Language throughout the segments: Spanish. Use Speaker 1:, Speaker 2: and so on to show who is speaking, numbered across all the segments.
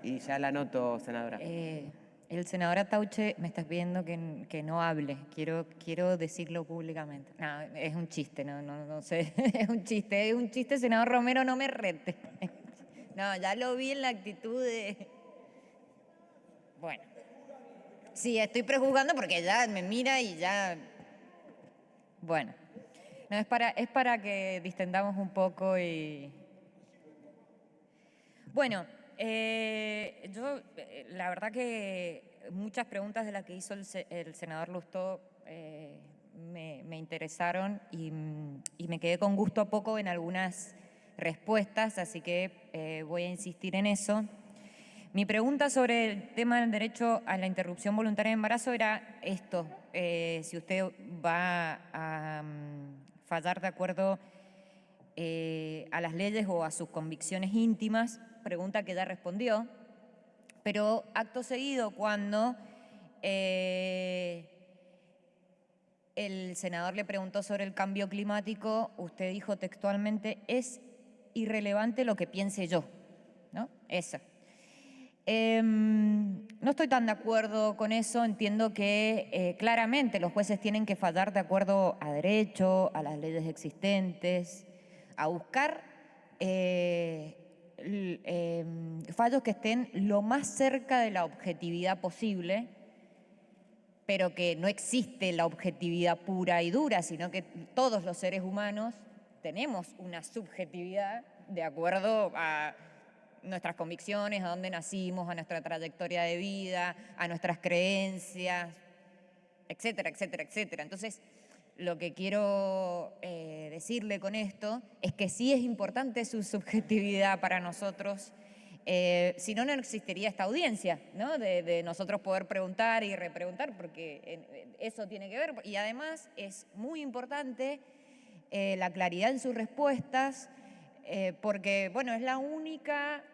Speaker 1: y ya la anoto, senadora.
Speaker 2: El senador Atauche me está pidiendo que no hable. Quiero decirlo públicamente. No, es un chiste, no sé. Es un chiste, senador Romero, no me rete. No, ya lo vi en la actitud de... Bueno. Sí, estoy prejuzgando porque ya me mira y ya... Bueno. No, es para que distendamos un poco y... Bueno, la verdad que muchas preguntas de las que hizo el senador Lustó me interesaron y me quedé con gusto a poco en algunas respuestas, así que voy a insistir en eso. Mi pregunta sobre el tema del derecho a la interrupción voluntaria de embarazo era esto, si usted va a fallar de acuerdo a las leyes o a sus convicciones íntimas, pregunta que ya respondió, pero acto seguido cuando el senador le preguntó sobre el cambio climático, usted dijo textualmente, es irrelevante lo que piense yo, ¿no? Esa. No estoy tan de acuerdo con eso, entiendo que claramente los jueces tienen que fallar de acuerdo a derecho, a las leyes existentes, a buscar fallos que estén lo más cerca de la objetividad posible, pero que no existe la objetividad pura y dura, sino que todos los seres humanos tenemos una subjetividad de acuerdo a nuestras convicciones, a dónde nacimos, a nuestra trayectoria de vida, a nuestras creencias, etcétera, etcétera, etcétera. Entonces, lo que quiero decirle con esto es que sí es importante su subjetividad para nosotros, si no, no existiría esta audiencia, ¿no? De nosotros poder preguntar y repreguntar, porque eso tiene que ver. Y además es muy importante la claridad en sus respuestas, porque, bueno, es la única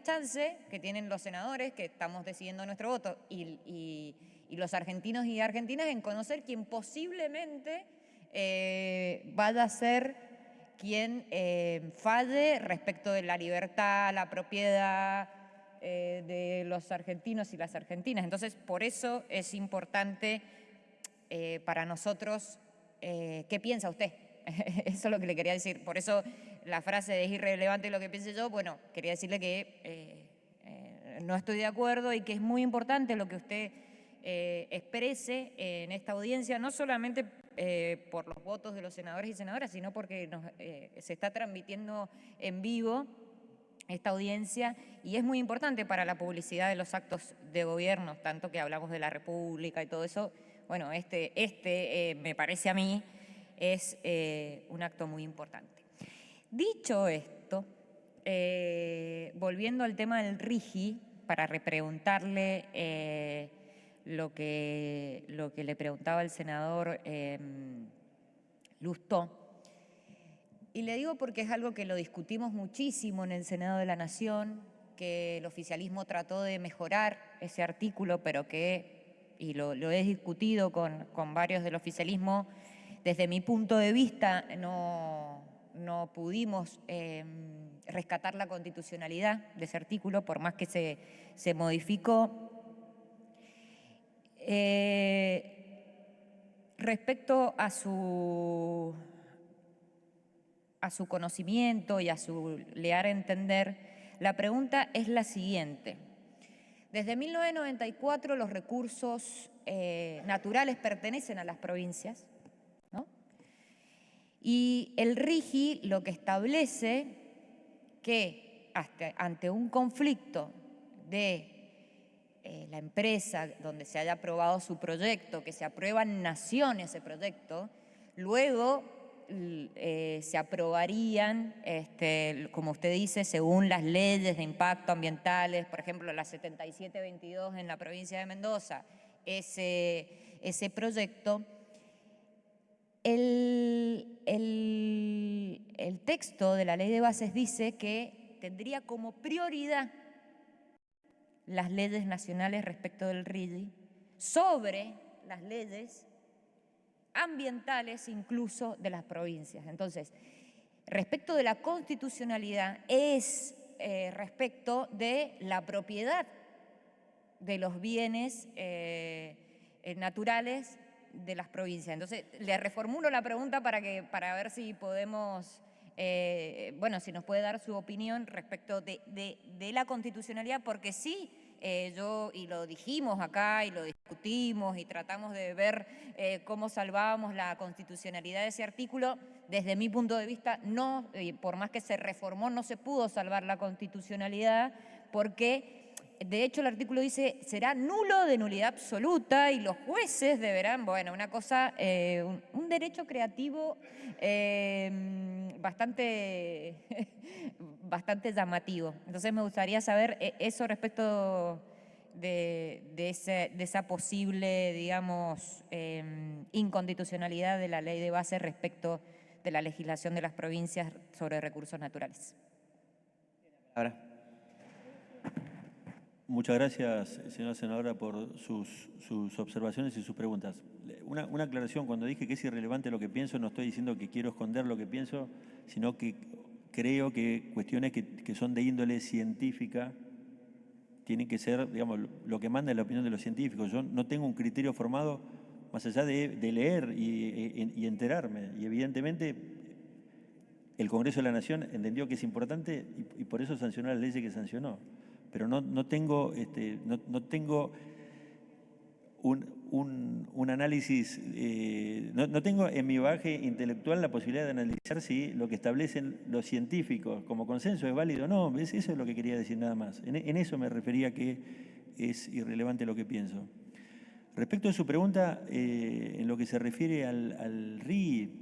Speaker 2: chance que tienen los senadores que estamos decidiendo nuestro voto y los argentinos y argentinas en conocer quién posiblemente vaya a ser quien falle respecto de la libertad, la propiedad de los argentinos y las argentinas. Entonces, por eso es importante para nosotros, ¿qué piensa usted? Eso es lo que le quería decir. Por eso la frase de es irrelevante lo que piense yo, bueno, quería decirle que no estoy de acuerdo y que es muy importante lo que usted exprese en esta audiencia, no solamente por los votos de los senadores y senadoras, sino porque se está transmitiendo en vivo esta audiencia y es muy importante para la publicidad de los actos de gobierno, tanto que hablamos de la República y todo eso. Bueno, me parece a mí, es un acto muy importante. Dicho esto, volviendo al tema del RIGI, para repreguntarle lo que le preguntaba el senador Lustó, y le digo porque es algo que lo discutimos muchísimo en el Senado de la Nación, que el oficialismo trató de mejorar ese artículo, pero y lo he discutido con varios del oficialismo, desde mi punto de vista no pudimos rescatar la constitucionalidad de ese artículo, por más que se modificó. Respecto a su conocimiento y a su lear entender, la pregunta es la siguiente. Desde 1994 los recursos naturales pertenecen a las provincias, ¿no? Y el RIGI lo que establece que ante un conflicto de la empresa donde se haya aprobado su proyecto, que se aprueba en nación ese proyecto, luego se aprobarían, como usted dice, según las leyes de impacto ambientales, por ejemplo, la 7722 en la provincia de Mendoza, ese proyecto. El texto de la ley de bases dice que tendría como prioridad las leyes nacionales respecto del RIGI sobre las leyes ambientales incluso de las provincias. Entonces, respecto de la constitucionalidad, es respecto de la propiedad de los bienes naturales de las provincias. Entonces, le reformulo la pregunta para ver si podemos, bueno, si nos puede dar su opinión respecto de la constitucionalidad, porque sí, y lo dijimos acá y lo discutimos y tratamos de ver cómo salvábamos la constitucionalidad de ese artículo. Desde mi punto de vista, no, por más que se reformó, no se pudo salvar la constitucionalidad porque de hecho el artículo dice será nulo de nulidad absoluta y los jueces deberán, bueno, una cosa, un derecho creativo bastante llamativo. Entonces me gustaría saber eso respecto de esa posible, digamos, inconstitucionalidad de la ley de base respecto de la legislación de las provincias sobre recursos naturales.
Speaker 1: Ahora. Muchas gracias, señora senadora, por sus observaciones y sus preguntas. Una aclaración, cuando dije que es irrelevante lo que pienso, no estoy diciendo que quiero esconder lo que pienso, sino que creo que cuestiones que son de índole científica tienen que ser, digamos, lo que manda es la opinión de los científicos. Yo no tengo un criterio formado más allá de leer y enterarme. Y evidentemente el Congreso de la Nación entendió que es importante y por eso sancionó las leyes que sancionó. Pero no tengo un análisis, no tengo en mi bagaje intelectual la posibilidad de analizar si lo que establecen los científicos como consenso es válido o no. Eso es lo que quería decir nada más. En eso me refería que es irrelevante lo que pienso. Respecto a su pregunta, en lo que se refiere al RI,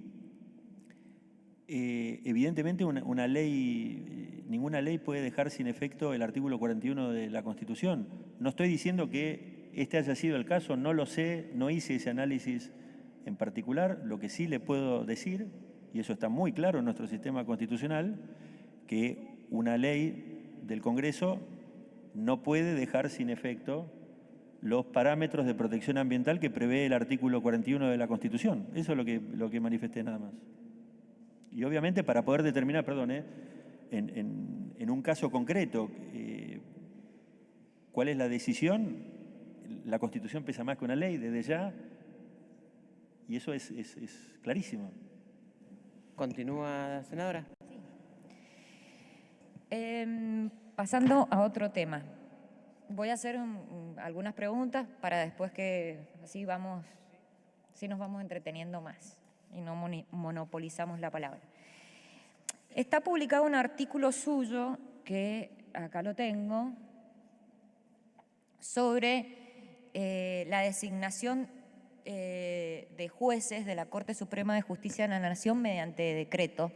Speaker 1: evidentemente una ley, ninguna ley puede dejar sin efecto el artículo 41 de la Constitución. No estoy diciendo que este haya sido el caso, no lo sé, no hice ese análisis en particular. Lo que sí le puedo decir, y eso está muy claro en nuestro sistema constitucional, que una ley del Congreso no puede dejar sin efecto los parámetros de protección ambiental que prevé el artículo 41 de la Constitución. Eso es lo que manifesté nada más. Y obviamente para poder determinar, en un caso concreto, cuál es la decisión, la Constitución pesa más que una ley desde ya, y eso es clarísimo.
Speaker 3: Continúa, senadora.
Speaker 2: Pasando a otro tema. Voy a hacer algunas preguntas para después que así nos vamos entreteniendo más y no monopolizamos la palabra. Está publicado un artículo suyo, que acá lo tengo, sobre la designación de jueces de la Corte Suprema de Justicia de la Nación mediante decreto,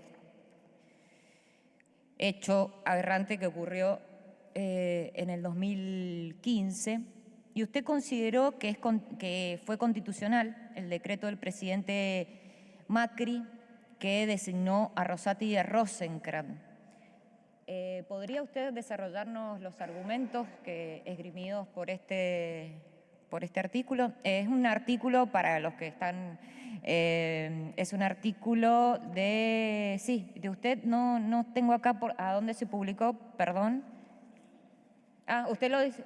Speaker 2: hecho aberrante que ocurrió en el 2015, y usted consideró que fue constitucional el decreto del presidente Macri que designó a Rosati y a Rosenkrantz. ¿Podría usted desarrollarnos los argumentos esgrimidos por este artículo? Es un artículo, para los que están, es un artículo de usted, no tengo acá a dónde se publicó, perdón. Ah, ¿usted lo dice?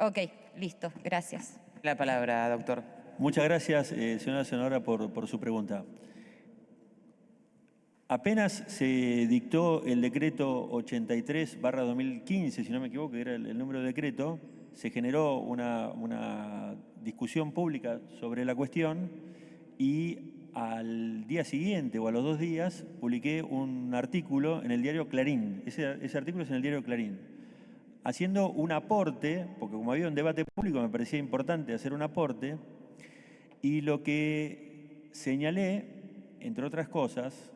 Speaker 2: Ok, listo, gracias.
Speaker 3: La palabra, doctor.
Speaker 1: Muchas gracias, señora senadora, por su pregunta. Apenas se dictó el decreto 83/2015, si no me equivoco, que era el número de decreto, se generó una discusión pública sobre la cuestión y al día siguiente o a los 2 días publiqué un artículo en el diario Clarín. Ese artículo es en el diario Clarín, haciendo un aporte, porque como había un debate público me parecía importante hacer un aporte, y lo que señalé, entre otras cosas,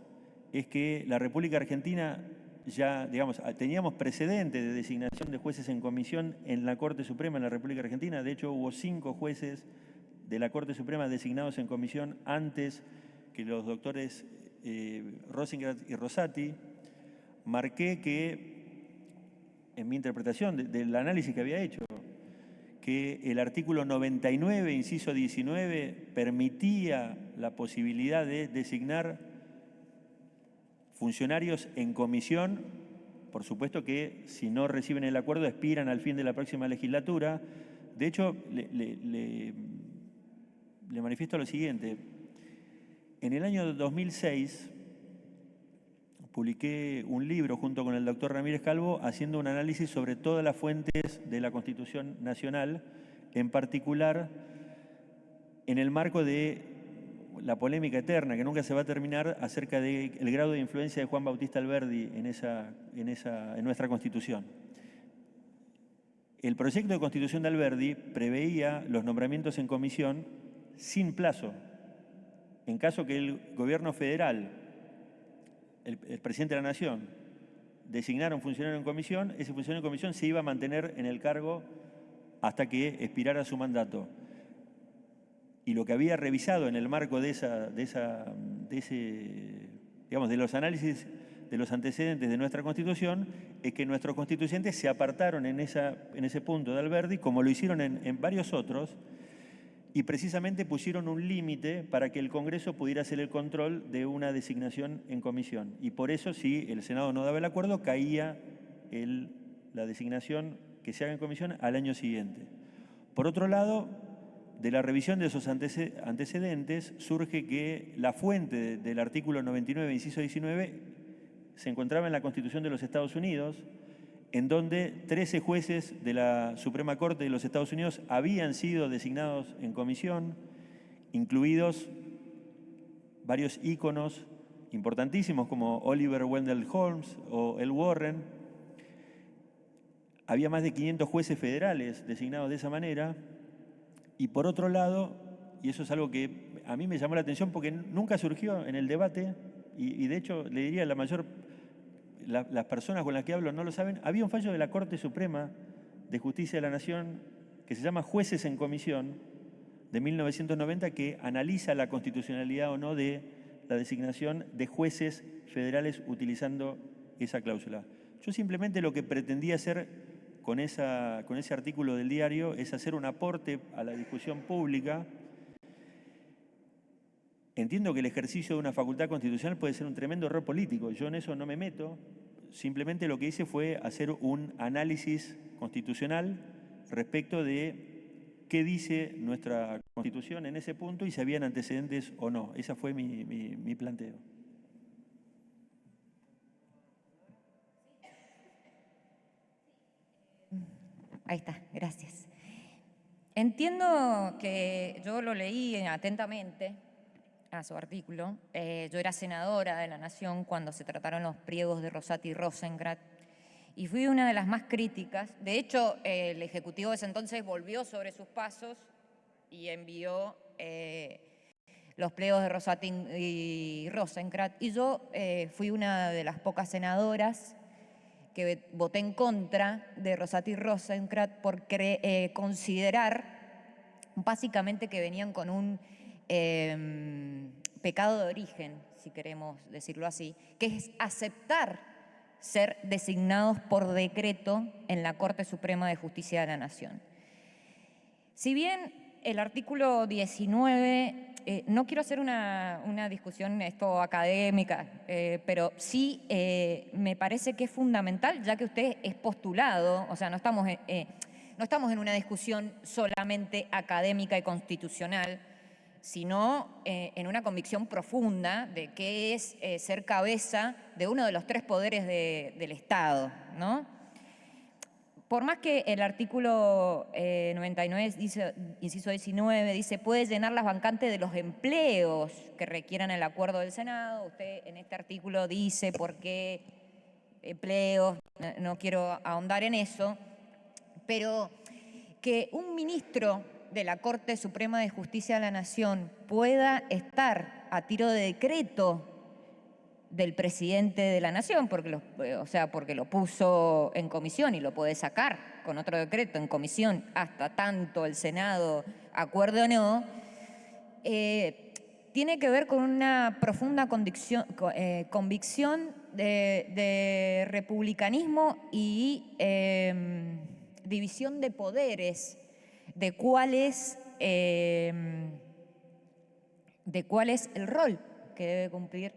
Speaker 1: es que la República Argentina ya, digamos, teníamos precedentes de designación de jueces en comisión en la Corte Suprema en la República Argentina. De hecho, hubo 5 jueces de la Corte Suprema designados en comisión antes que los doctores Rosenkrantz y Rosati. Marqué que, en mi interpretación del análisis que había hecho, que el artículo 99, inciso 19, permitía la posibilidad de designar funcionarios en comisión por supuesto que si no reciben el acuerdo expiran al fin de la próxima legislatura. De hecho, le manifiesto lo siguiente. En el año 2006 publiqué un libro junto con el doctor Ramírez Calvo haciendo un análisis sobre todas las fuentes de la Constitución Nacional, en particular en el marco de la polémica eterna que nunca se va a terminar acerca del grado de influencia de Juan Bautista Alberdi en nuestra Constitución. El proyecto de Constitución de Alberdi preveía los nombramientos en comisión sin plazo. En caso que el gobierno federal, el presidente de la Nación, designara un funcionario en comisión, ese funcionario en comisión se iba a mantener en el cargo hasta que expirara su mandato. Y lo que había revisado en el marco de los análisis de los antecedentes de nuestra Constitución es que nuestros constituyentes se apartaron en ese punto de Alberdi, como lo hicieron en varios otros, y precisamente pusieron un límite para que el Congreso pudiera hacer el control de una designación en comisión. Y por eso, si el Senado no daba el acuerdo, caía la designación que se haga en comisión al año siguiente. Por otro lado, de la revisión de esos antecedentes surge que la fuente del artículo 99, inciso 19, se encontraba en la Constitución de los Estados Unidos, en donde 13 jueces de la Suprema Corte de los Estados Unidos habían sido designados en comisión, incluidos varios íconos importantísimos como Oliver Wendell Holmes o El Warren. Había más de 500 jueces federales designados de esa manera. Y por otro lado, y eso es algo que a mí me llamó la atención porque nunca surgió en el debate, y de hecho le diría las personas con las que hablo no lo saben, había un fallo de la Corte Suprema de Justicia de la Nación que se llama Jueces en Comisión, de 1990, que analiza la constitucionalidad o no de la designación de jueces federales utilizando esa cláusula. Yo simplemente lo que pretendía hacer con ese artículo del diario es hacer un aporte a la discusión pública. Entiendo que el ejercicio de una facultad constitucional puede ser un tremendo error político. Yo en eso no me meto. Simplemente lo que hice fue hacer un análisis constitucional respecto de qué dice nuestra Constitución en ese punto y si habían antecedentes o no. Ese fue mi planteo.
Speaker 2: Ahí está, gracias. Entiendo que yo lo leí atentamente a su artículo. Yo era senadora de la Nación cuando se trataron los pliegos de Rosati y Rosengrat y fui una de las más críticas. De hecho, el Ejecutivo de ese entonces volvió sobre sus pasos y envió los pliegos de Rosati y Rosengrat. Y yo fui una de las pocas senadoras que voté en contra de Rosati y Rosengrat por considerar básicamente que venían con un pecado de origen, si queremos decirlo así, que es aceptar ser designados por decreto en la Corte Suprema de Justicia de la Nación. Si bien el artículo 19, no quiero hacer una discusión académica, pero sí me parece que es fundamental, ya que usted es postulado, o sea, no estamos en una discusión solamente académica y constitucional, sino en una convicción profunda de qué es ser cabeza de uno de los tres poderes del Estado, ¿no? Por más que el artículo 99, inciso 19, dice puede llenar las vacantes de los empleos que requieran el acuerdo del Senado, usted en este artículo dice por qué empleos, no quiero ahondar en eso, pero que un ministro de la Corte Suprema de Justicia de la Nación pueda estar a tiro de decreto del presidente de la Nación, porque lo puso en comisión y lo puede sacar con otro decreto en comisión hasta tanto el Senado acuerde o no, tiene que ver con una profunda convicción de republicanismo y división de poderes, de cuál es el rol que debe cumplir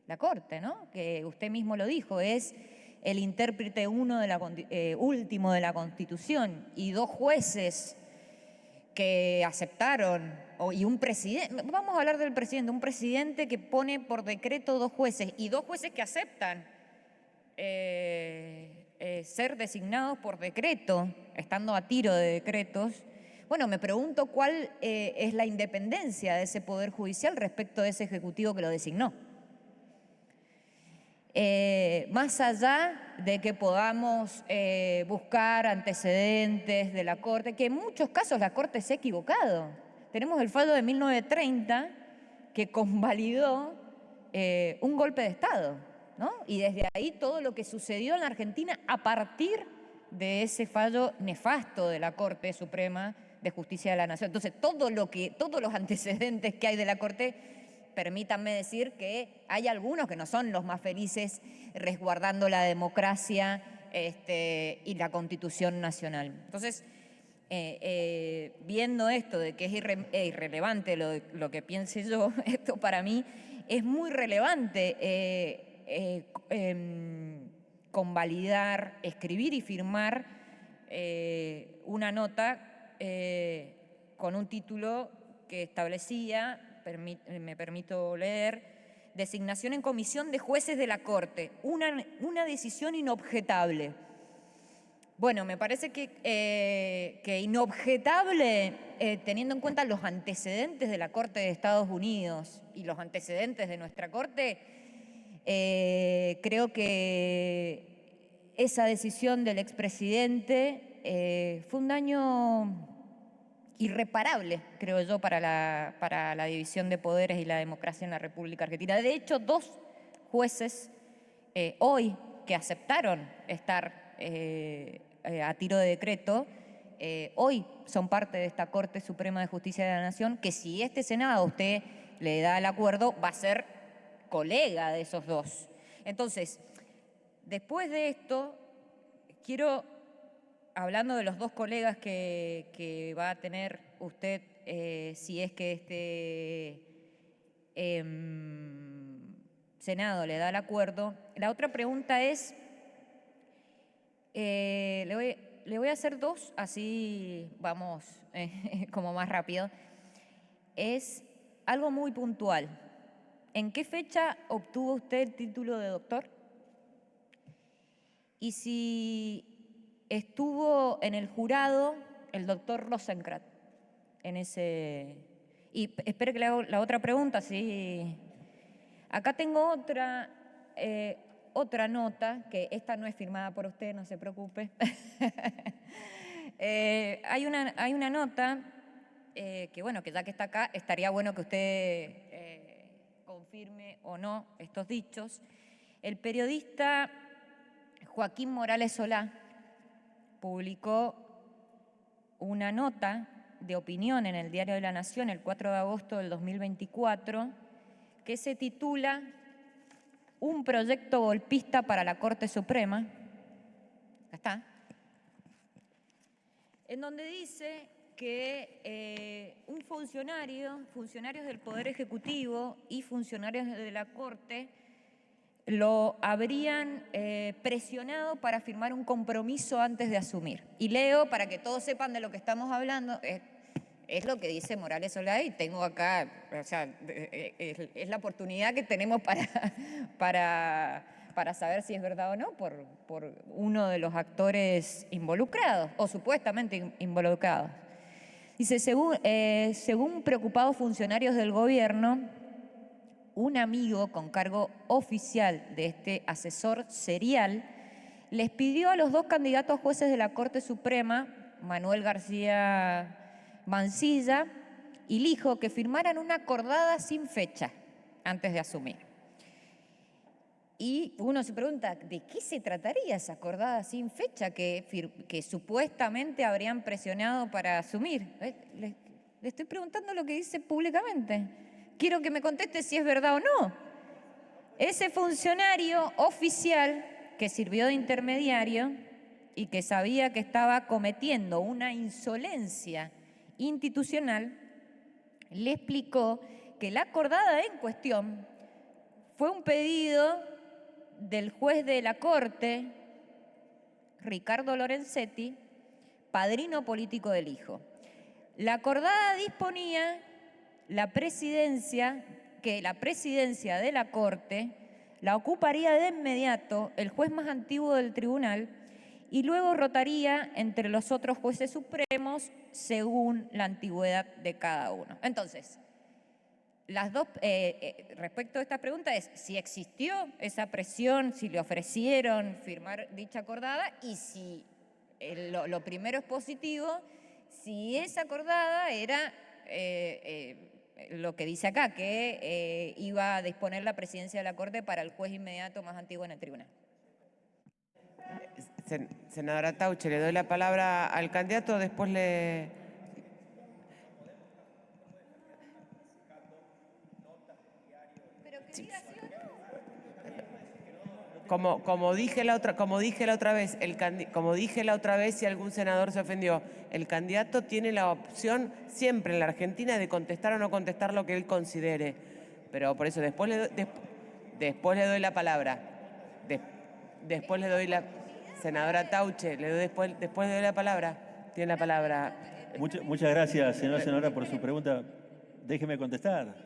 Speaker 2: la Corte, ¿no? Que usted mismo lo dijo, es el intérprete último de la Constitución, y 2 jueces que aceptaron, y un presidente, vamos a hablar del presidente, un presidente que pone por decreto 2 jueces, y 2 jueces que aceptan ser designados por decreto, estando a tiro de decretos. Bueno, me pregunto cuál es la independencia de ese Poder Judicial respecto de ese Ejecutivo que lo designó. Más allá de que podamos buscar antecedentes de la Corte, que en muchos casos la Corte se ha equivocado. Tenemos el fallo de 1930 que convalidó un golpe de Estado, ¿no? Y desde ahí todo lo que sucedió en la Argentina a partir de ese fallo nefasto de la Corte Suprema de Justicia de la Nación. Entonces, todos los antecedentes que hay de la Corte, permítanme decir que hay algunos que no son los más felices resguardando la democracia y la Constitución nacional. Entonces, viendo esto de que es irrelevante lo que piense yo, esto para mí es muy relevante convalidar, escribir y firmar una nota con un título que establecía, me permito leer, designación en comisión de jueces de la Corte, una decisión inobjetable. Bueno, me parece que inobjetable, teniendo en cuenta los antecedentes de la Corte de Estados Unidos y los antecedentes de nuestra Corte, creo que esa decisión del expresidente fue un daño irreparable, creo yo, para la división de poderes y la democracia en la República Argentina. De hecho, 2 jueces hoy que aceptaron estar a tiro de decreto, hoy son parte de esta Corte Suprema de Justicia de la Nación, que si este Senado usted le da el acuerdo, va a ser colega de esos 2. Entonces, después de esto, quiero, hablando de los 2 colegas que va a tener usted, si es que este Senado le da el acuerdo, la otra pregunta es, le voy a hacer 2, así vamos como más rápido. Es algo muy puntual. ¿En qué fecha obtuvo usted el título de doctor? Y si estuvo en el jurado el doctor Rosenkrantz en ese... Y espere que le hago la otra pregunta, sí. Acá tengo otra nota, que esta no es firmada por usted, no se preocupe. Hay una nota que, bueno, que ya que está acá, estaría bueno que usted confirme o no estos dichos. El periodista Joaquín Morales Solá publicó una nota de opinión en el Diario de la Nación el 4 de agosto del 2024 que se titula Un proyecto golpista para la Corte Suprema. Acá está. En donde dice que funcionarios del Poder Ejecutivo y funcionarios de la Corte lo habrían presionado para firmar un compromiso antes de asumir. Y leo, para que todos sepan de lo que estamos hablando, es lo que dice Morales Solá, y tengo acá, o sea, es la oportunidad que tenemos para saber si es verdad o no por uno de los actores involucrados, o supuestamente involucrados. Dice, según preocupados funcionarios del gobierno, un amigo con cargo oficial de este asesor serial les pidió a los 2 candidatos jueces de la Corte Suprema, Manuel García Mansilla y Lijo, que firmaran una acordada sin fecha antes de asumir. Y uno se pregunta, ¿de qué se trataría esa acordada sin fecha que supuestamente habrían presionado para asumir? Le estoy preguntando lo que dice públicamente. Quiero que me conteste si es verdad o no. Ese funcionario oficial que sirvió de intermediario y que sabía que estaba cometiendo una insolencia institucional, le explicó que la acordada en cuestión fue un pedido del juez de la Corte, Ricardo Lorenzetti, padrino político del hijo. La acordada disponía que la presidencia de la Corte la ocuparía de inmediato el juez más antiguo del tribunal y luego rotaría entre los otros jueces supremos según la antigüedad de cada uno. Entonces, respecto a esta pregunta es si existió esa presión, si le ofrecieron firmar dicha acordada y si lo primero es positivo, si esa acordada era lo que dice acá, que iba a disponer la presidencia de la Corte para el juez inmediato más antiguo en el tribunal.
Speaker 3: Senadora Tauche, le doy la palabra al candidato, después le...
Speaker 2: Pero que diga sí o no.
Speaker 3: Como dije la otra vez, si algún senador se ofendió, el candidato tiene la opción siempre en la Argentina de contestar o no contestar lo que él considere. Pero por eso después le doy la palabra. Después le doy la... Senadora Tauche, después le doy la palabra. Tiene la palabra.
Speaker 1: Muchas gracias, senadora, por su pregunta. Déjeme contestar.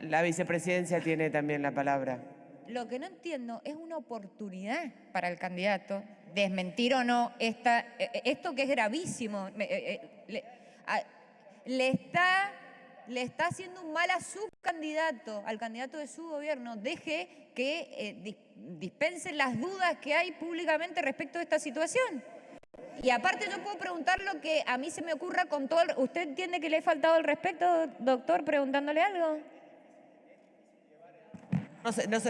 Speaker 3: La vicepresidencia tiene también la palabra.
Speaker 2: Lo que no entiendo es una oportunidad para el candidato, desmentir o no esto que es gravísimo. Le está haciendo un mal a su candidato, al candidato de su gobierno. Deje que dispensen las dudas que hay públicamente respecto a esta situación. Y aparte yo puedo preguntar lo que a mí se me ocurra con todo... ¿Usted entiende que le he faltado el respeto, doctor, preguntándole algo?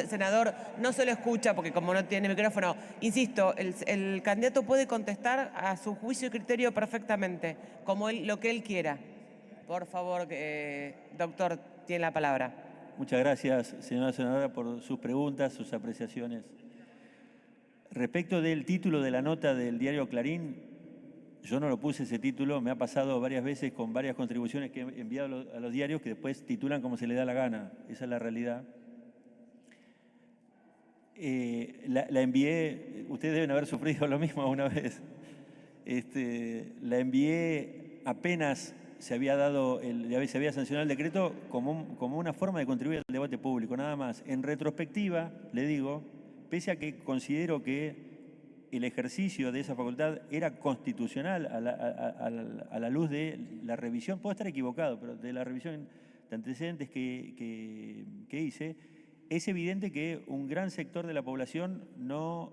Speaker 3: Senador, no se lo escucha porque como no tiene micrófono. Insisto, el candidato puede contestar a su juicio y criterio perfectamente, como lo que él quiera. Por favor, doctor, tiene la palabra.
Speaker 1: Muchas gracias, senadora, por sus preguntas, sus apreciaciones. Respecto del título de la nota del diario Clarín, yo no lo puse ese título, me ha pasado varias veces con varias contribuciones que he enviado a los diarios que después titulan como se les da la gana. Esa es la realidad. La envié, ustedes deben haber sufrido lo mismo una vez. La envié apenas se había sancionado el decreto como una forma de contribuir al debate público, nada más. En retrospectiva, le digo, pese a que considero que el ejercicio de esa facultad era constitucional a la luz de la revisión, puedo estar equivocado, pero de la revisión de antecedentes que hice, es evidente que un gran sector de la población no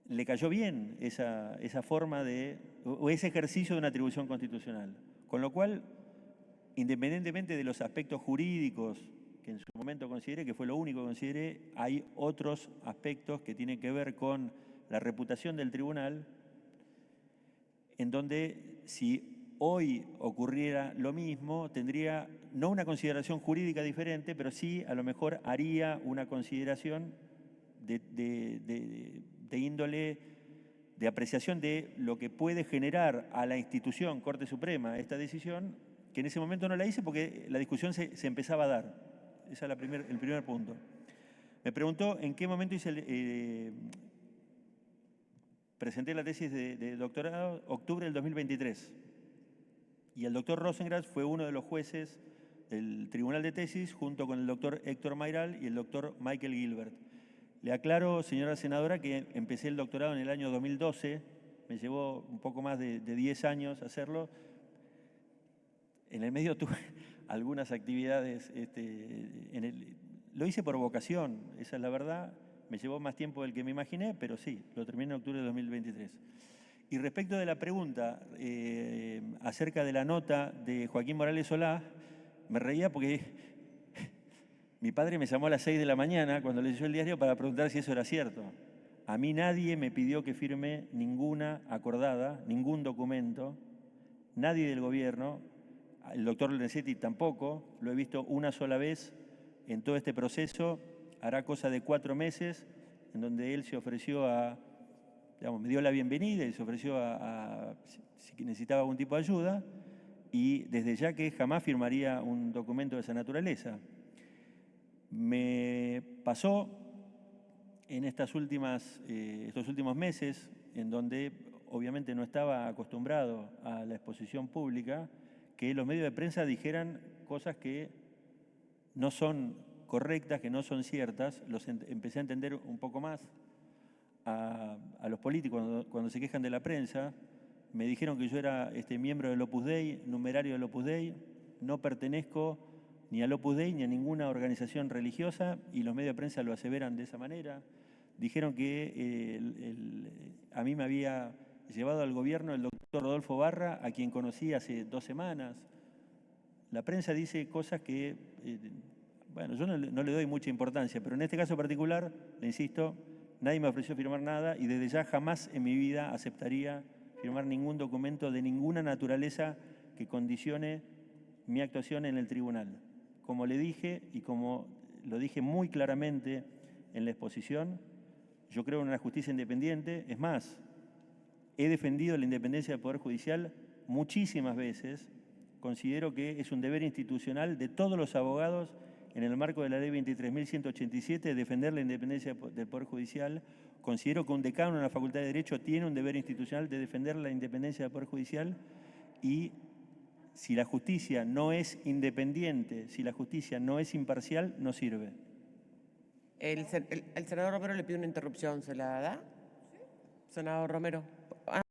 Speaker 1: le cayó bien esa forma o ese ejercicio de una atribución constitucional. Con lo cual, independientemente de los aspectos jurídicos que en su momento consideré, que fue lo único que consideré, hay otros aspectos que tienen que ver con la reputación del tribunal, en donde si hoy ocurriera lo mismo, tendría no una consideración jurídica diferente, pero sí a lo mejor haría una consideración de índole de apreciación de lo que puede generar a la institución Corte Suprema esta decisión, que en ese momento no la hice porque la discusión se empezaba a dar. Ese es el primer punto. Me preguntó en qué momento presenté la tesis de doctorado, octubre del 2023. Y el doctor Rosengras fue uno de los jueces del tribunal de tesis, junto con el doctor Héctor Mayral y el doctor Michael Gilbert. Le aclaro, señora senadora, que empecé el doctorado en el año 2012, me llevó un poco más de 10 años hacerlo. En el medio tuve algunas actividades, lo hice por vocación, esa es la verdad, me llevó más tiempo del que me imaginé, pero sí, lo terminé en octubre de 2023. Y respecto de la pregunta acerca de la nota de Joaquín Morales Solá, me reía porque mi padre me llamó a las 6 de la mañana cuando leyó el diario para preguntar si eso era cierto. A mí nadie me pidió que firme ninguna acordada, ningún documento, nadie del gobierno, el doctor Lorenzetti tampoco, lo he visto una sola vez en todo este proceso, hará cosa de 4 meses, en donde él se ofreció me dio la bienvenida y se ofreció si necesitaba algún tipo de ayuda, y desde ya que jamás firmaría un documento de esa naturaleza. Me pasó en estos últimos meses, en donde obviamente no estaba acostumbrado a la exposición pública, que los medios de prensa dijeran cosas que no son correctas, que no son ciertas. Empecé a entender un poco más a los políticos cuando se quejan de la prensa. Me dijeron que yo era miembro del Opus Dei, numerario del Opus Dei. No pertenezco ni al Opus Dei ni a ninguna organización religiosa, y los medios de prensa lo aseveran de esa manera. Dijeron que a mí me había llevado al gobierno el doctor Rodolfo Barra, a quien conocí hace 2 semanas. La prensa dice cosas que, bueno, yo no le doy mucha importancia, pero en este caso particular, le insisto, nadie me ofreció firmar nada, y desde ya jamás en mi vida aceptaría firmar ningún documento de ninguna naturaleza que condicione mi actuación en el tribunal. Como le dije y como lo dije muy claramente en la exposición, yo creo en una justicia independiente. Es más, he defendido la independencia del Poder Judicial muchísimas veces. Considero que es un deber institucional de todos los abogados, en el marco de la ley 23.187, defender la independencia del Poder Judicial. Considero que un decano en la Facultad de Derecho tiene un deber institucional de defender la independencia del Poder Judicial, y si la justicia no es independiente, si la justicia no es imparcial, no sirve.
Speaker 3: El senador Romero le pide una interrupción, ¿se la da? Senador Romero.